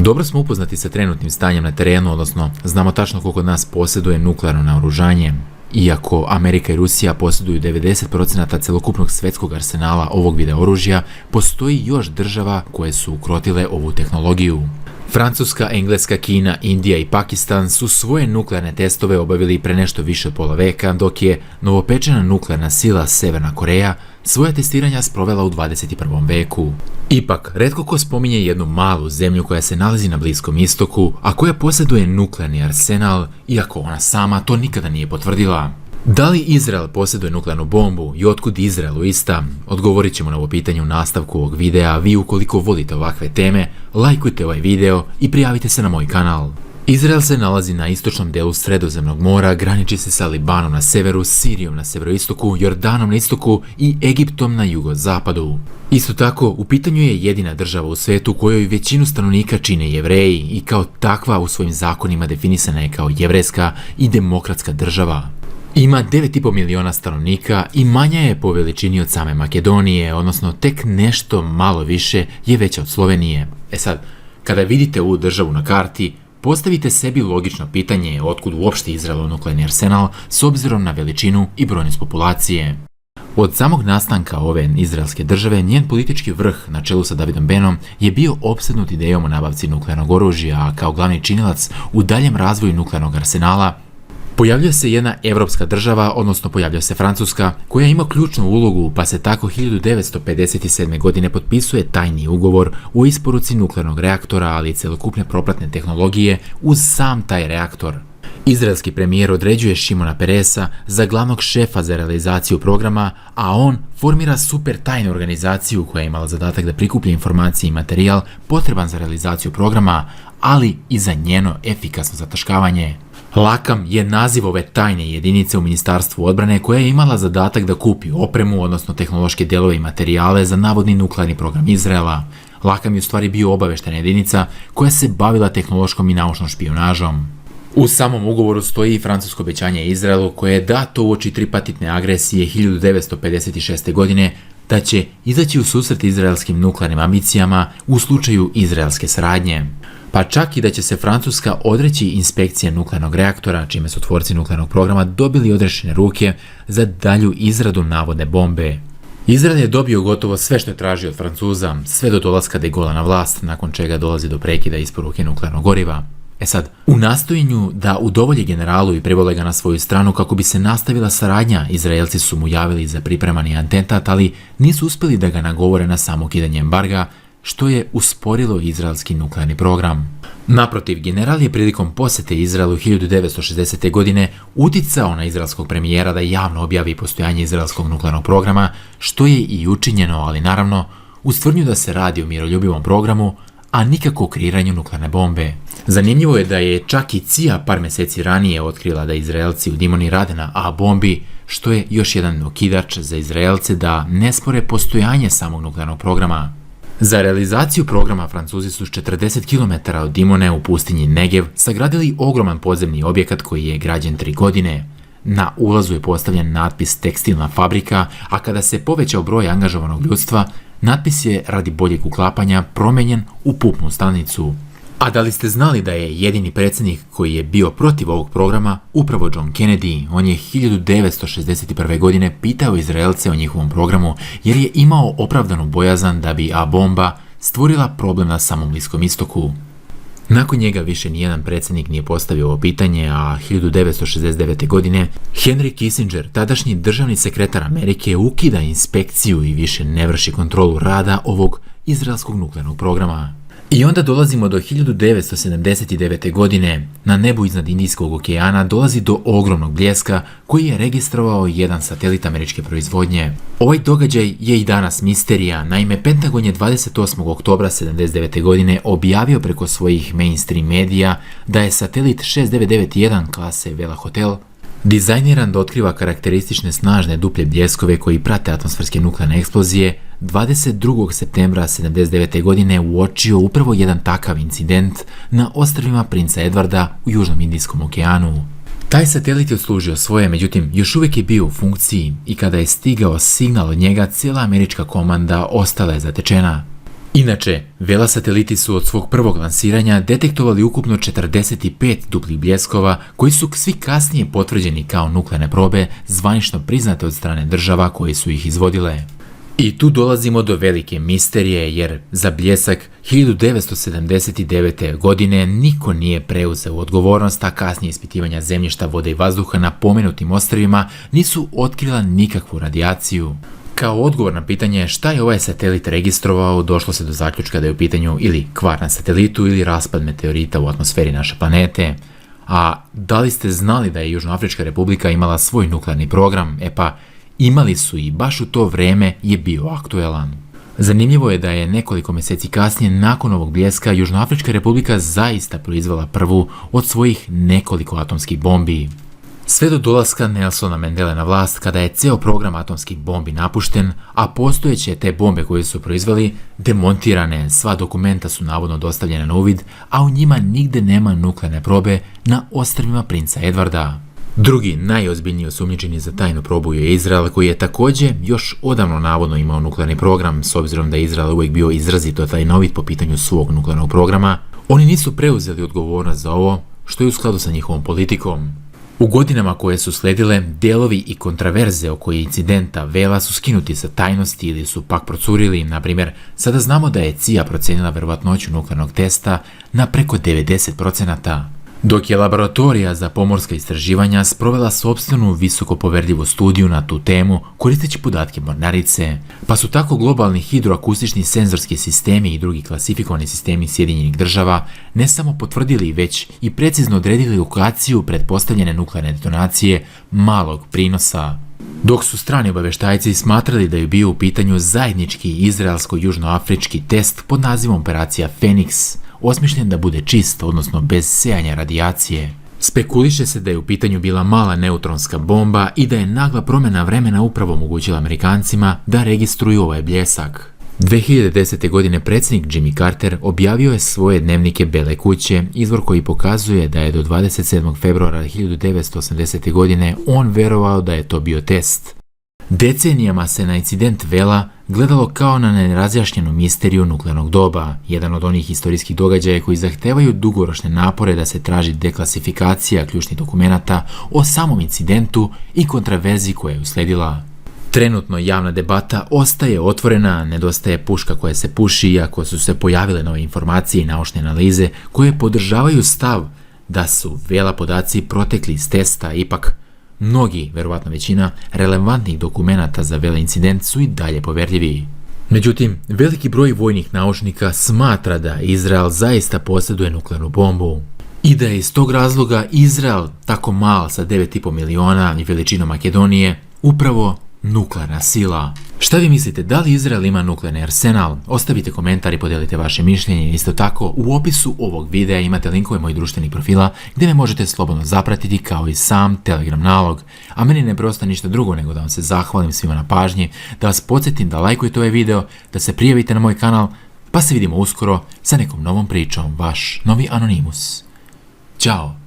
Dobro smo upoznati sa trenutnim stanjem na terenu, odnosno znamo tačno koliko nas posjeduje nuklearno naoružanje. Iako Amerika i Rusija posjeduju 90% celokupnog svjetskog arsenala ovog vida oružja, postoji još država koje su ukrotile ovu tehnologiju. Francuska, Engleska, Kina, Indija i Pakistan su svoje nuklearne testove obavili pre nešto više od pola veka, dok je novopečena nuklearna sila Severna Koreja svoje testiranja sprovela u 21. veku. Ipak, retko ko spominje jednu malu zemlju koja se nalazi na Bliskom istoku, a koja posjeduje nuklearni arsenal, iako ona sama to nikada nije potvrdila. Da li Izrael posjeduje nuklearnu bombu i otkud Izraelu ista? Odgovorit ćemo na ovo pitanje u nastavku ovog videa, a vi ukoliko volite ovakve teme, lajkujte ovaj video i prijavite se na moj kanal. Izrael se nalazi na istočnom delu Sredozemnog mora, graniči se sa Libanom na severu, Sirijom na severoistoku, Jordanom na istoku i Egiptom na jugozapadu. Isto tako, u pitanju je jedina država u svetu u kojoj većinu stanovnika čine Jevreji i kao takva u svojim zakonima definisana je kao jevrejska i demokratska država. Ima 9,5 miliona stanovnika i manja je po veličini od same Makedonije, odnosno tek nešto malo više je veća od Slovenije. Sad, kada vidite ovu državu na karti, postavite sebi logično pitanje otkud uopšte Izraelov nuklearni arsenal s obzirom na veličinu i brojnost populacije. Od samog nastanka ove izraelske države, njen politički vrh na čelu sa Davidom Benom je bio opsednut idejom o nabavci nuklearnog oružja, a kao glavni činilac u daljem razvoju nuklearnog arsenala pojavljuje se jedna evropska država, odnosno pojavljuje se Francuska, koja ima ključnu ulogu, pa se tako 1957. godine potpisuje tajni ugovor o isporuci nuklearnog reaktora, ali i celokupne propratne tehnologije uz sam taj reaktor. Izraelski premijer određuje Šimona Peresa za glavnog šefa za realizaciju programa, a on formira super tajnu organizaciju koja je imala zadatak da prikuplja informacije i materijal potreban za realizaciju programa, ali i za njeno efikasno zataškavanje. Lakam je naziv ove tajne jedinice u Ministarstvu odbrane koja je imala zadatak da kupi opremu, odnosno tehnološke delove i materijale za navodni nuklearni program Izraela. Lakam je u stvari bio obaveštena jedinica koja se bavila tehnološkom i naučnom špijunažom. U samom ugovoru stoji i francusko obećanje Izraelu koje je dato uoči tripartitne agresije 1956. godine da će izaći u susret izraelskim nuklearnim ambicijama u slučaju izraelske saradnje. Pa čak i da će se Francuska odreći inspekcije nuklearnog reaktora, čime su tvorci nuklearnog programa dobili odrešene ruke za dalju izradu navodne bombe. Izrael je dobio gotovo sve što je tražio od Francuza, sve do dolaska de Gaulle'a na vlast, nakon čega dolazi do prekida isporuke nuklearnog goriva. Sad, u nastojenju da udovolje generalu i privole ga na svoju stranu kako bi se nastavila saradnja, Izraelci su mu javili za pripremani atentat, ali nisu uspjeli da ga nagovore na samo ukidanje embarga, što je usporilo izraelski nuklearni program. Naprotiv, general je prilikom posjete Izraelu 1960. godine uticao na izraelskog premijera da javno objavi postojanje izraelskog nuklearnog programa, što je i učinjeno, ali naravno uz tvrdnju da se radi o miroljubivom programu, a nikako o kreiranju nuklearne bombe. Zanimljivo je da je čak i CIA par mjeseci ranije otkrila da Izraelci u Dimoni rade na A-bombi, što je još jedan okidač za Izraelce da ne spore postojanje samog nuklearnog programa. Za realizaciju programa Francuzi su s 40 km od Dimone u pustinji Negev sagradili ogroman podzemni objekat koji je građen 3 godine. Na ulazu je postavljen natpis tekstilna fabrika, a kada se povećao broj angažovanog ljudstva, natpis je radi boljeg uklapanja promenjen u pupnu stanicu. A da li ste znali da je jedini predsjednik koji je bio protiv ovog programa upravo John Kennedy? On je 1961. godine pitao Izraelce o njihovom programu jer je imao opravdanu bojazan da bi A-bomba stvorila problem na samom Bliskom istoku. Nakon njega više nijedan predsjednik nije postavio ovo pitanje, a 1969. godine Henry Kissinger, tadašnji državni sekretar Amerike, ukida inspekciju i više ne vrši kontrolu rada ovog izraelskog nuklearnog programa. I onda dolazimo do 1979. godine. Na nebu iznad Indijskog okeana dolazi do ogromnog bljeska koji je registrovao jedan satelit američke proizvodnje. Ovaj događaj je i danas misterija, naime Pentagon je 28. oktobra 1979. godine objavio preko svojih mainstream medija da je satelit 6991 klase Vela Hotel dizajniran da otkriva karakteristične snažne duplje bljeskove koji prate atmosferske nuklearne eksplozije. 22. septembra 1979. godine uočio upravo jedan takav incident na ostrvima Princa Edvarda u Južnom Indijskom okeanu. Taj satelit je odslužio svoje, međutim još uvijek je bio u funkciji i kada je stigao signal od njega, cijela američka komanda ostala je zatečena. Inače, Vela sateliti su od svog prvog lansiranja detektovali ukupno 45 duplih bljeskova koji su svi kasnije potvrđeni kao nuklearne probe zvanično priznate od strane država koje su ih izvodile. I tu dolazimo do velike misterije jer za bljesak 1979. godine niko nije preuzeo odgovornost, a kasnije ispitivanja zemljišta, vode i vazduha na pomenutim ostrvima nisu otkrila nikakvu radijaciju. Kao odgovor na pitanje šta je ovaj satelit registrovao, došlo se do zaključka da je u pitanju ili kvar na satelitu ili raspad meteorita u atmosferi naše planete. A da li ste znali da je Južnoafrička Republika imala svoj nuklearni program? E pa, imali su i baš u to vrijeme je bio aktuelan. Zanimljivo je da je nekoliko mjeseci kasnije nakon ovog bljeska Južnoafrička Republika zaista proizvela prvu od svojih nekoliko atomskih bombi. Sve do dolaska Nelsona Mandele na vlast, kada je ceo program atomskih bombi napušten, a postojeće te bombe koje su proizveli demontirane, sva dokumenta su navodno dostavljena na uvid, a u njima nigde nema nuklearne probe na ostrvima princa Edvarda. Drugi najozbiljniji osumnjičeni za tajnu probu je Izrael, koji je također još odavno navodno imao nuklearni program, s obzirom da je Izrael uvijek bio izrazito tajnovit po pitanju svog nuklearnog programa. Oni nisu preuzeli odgovornost za ovo, što je u skladu sa njihovom politikom. U godinama koje su sledile, delovi i kontraverze oko incidenta Vela su skinuti sa tajnosti ili su pak procurili. Na primjer, sada znamo da je CIA procenila verovatnoću nuklearnog testa na preko 90%, dok je laboratorija za pomorska istraživanja sprovela sopstvenu visokopoverljivu studiju na tu temu koristeći podatke mornarice, pa su tako globalni hidroakustični senzorski sistemi i drugi klasifikovani sistemi Sjedinjenih država ne samo potvrdili, već i precizno odredili lokaciju pretpostavljene nuklearne detonacije malog prinosa. Dok su strani obavještajci smatrali da je bio u pitanju zajednički izraelsko-južnoafrički test pod nazivom Operacija Feniks, osmišljen da bude čist, odnosno bez sejanja radijacije. Spekuliše se da je u pitanju bila mala neutronska bomba i da je nagla promjena vremena upravo omogućila Amerikancima da registruju ovaj bljesak. 2010. godine predsjednik Jimmy Carter objavio je svoje dnevnike Bele kuće, izvor koji pokazuje da je do 27. februara 1980. godine on verovao da je to bio test. Decenijama se na incident Vela gledalo kao na nerazjašnjenu misteriju nuklearnog doba, jedan od onih historijskih događaja koji zahtevaju dugoročne napore da se traži deklasifikacija ključnih dokumenata o samom incidentu i kontraverziji koja je usledila. Trenutno javna debata ostaje otvorena, nedostaje puška koja se puši, iako su se pojavile nove informacije i naučne analize koje podržavaju stav da su Vela podaci protekli iz testa. Ipak, mnogi, verovatno većina, relevantnih dokumenata za Vela incident su i dalje poverljivi. Međutim, veliki broj vojnih naučnika smatra da Izrael zaista posjeduje nuklearnu bombu i da je iz tog razloga Izrael, tako mal sa 9,5 miliona i veličinom Makedonije, upravo nuklearna sila. Šta vi mislite, da li Izrael ima nuklearni arsenal? Ostavite komentar i podijelite vaše mišljenje. Isto tako, u opisu ovog videa imate linkove mojih društvenih profila gdje me možete slobodno zapratiti, kao i sam Telegram nalog. A meni ne preostaje ništa drugo nego da vam se zahvalim svima na pažnji, da vas podsjetim da lajkujete ovaj video, da se prijavite na moj kanal, pa se vidimo uskoro sa nekom novom pričom. Vaš novi Anonimus. Ćao!